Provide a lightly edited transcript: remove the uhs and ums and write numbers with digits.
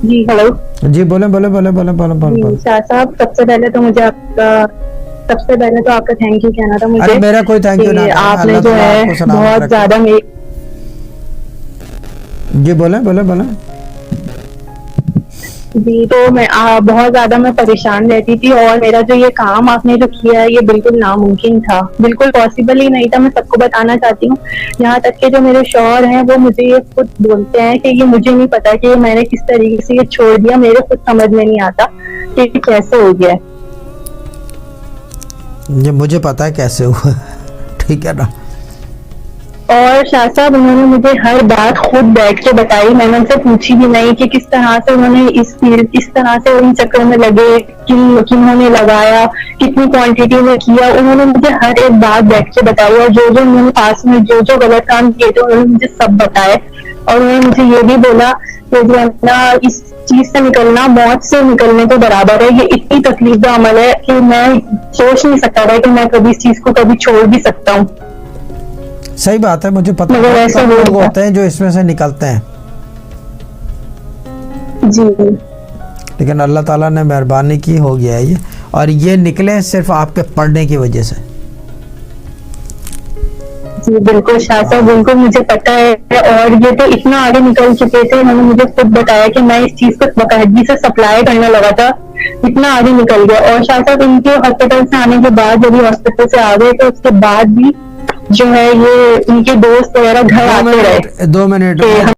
जी hello. जी बोले बोले बोले बोले बोले बोले जी बोले। शाह साहब, सबसे पहले तो आपका थैंक यू कहना था अरे मुझे मेरा कोई थैंक यू ना कि करें, आपने अल्लाह जो ताला आपको है सलामत बहुत रखे। ज्यादा मेरी। जी बोले बोले बोले। जी तो बहुत ज्यादा मैं परेशान रहती थी, और मेरा जो ये काम आपने जो किया है ये बिल्कुल नामुमकिन था, बिल्कुल पॉसिबल ही नहीं था। मैं सबको बताना चाहती हूँ, यहाँ तक के जो मेरे शौहर हैं वो मुझे ये खुद बोलते हैं कि ये मुझे नहीं पता कि मैंने किस तरीके से ये छोड़ दिया, मेरे खुद समझ में नहीं आता कि ये कैसे हो गया। ये मुझे पता है कैसे हुआ। ठीक है ना। और शाह साहब उन्होंने मुझे हर बात खुद बैठ के बताई, मैंने उनसे पूछी भी नहीं कि किस तरह से उन्होंने इस तरह से इन चक्कर में लगे, किन्होंने लगाया, कितनी क्वांटिटी में किया। उन्होंने मुझे हर एक बात बैठ के बताई, और जो जो उन्होंने पास में जो जो गलत काम किए थे उन्होंने मुझे सब बताए। और उन्होंने मुझे ये भी बोला कि जो है ना, इस चीज से निकलना मौत से निकलने के बराबर है। ये इतनी तकलीफ का अमल है कि मैं सोच नहीं सकता था कि मैं कभी इस चीज को कभी छोड़ भी सकता हूँ, सही बात है, मुझे पता है मगर बहुत ऐसा कम हो लोग गया। होते हैं जो इसमें से निकलते हैं, जी लेकिन अल्लाह ताला ने मेहरबानी की, हो गया है ये। और ये निकले सिर्फ आपके पढ़ने की वजह से। जी बिल्कुल शाह साहब, बिल्कुल मुझे पता है। और ये तो इतना आगे निकल चुके थे, उन्होंने मुझे खुद बताया कि मैं इस चीज को बाकायदगी से सप्लाई करने लगा था, इतना आगे निकल गया। और शाह साहब इनके हॉस्पिटल से आने के बाद, जब ये हॉस्पिटल से आ गए तो उसके बाद भी जो है ये इनके दोस्त वगैरह घर दो आते रहे मिनट दो मिनट कि मैं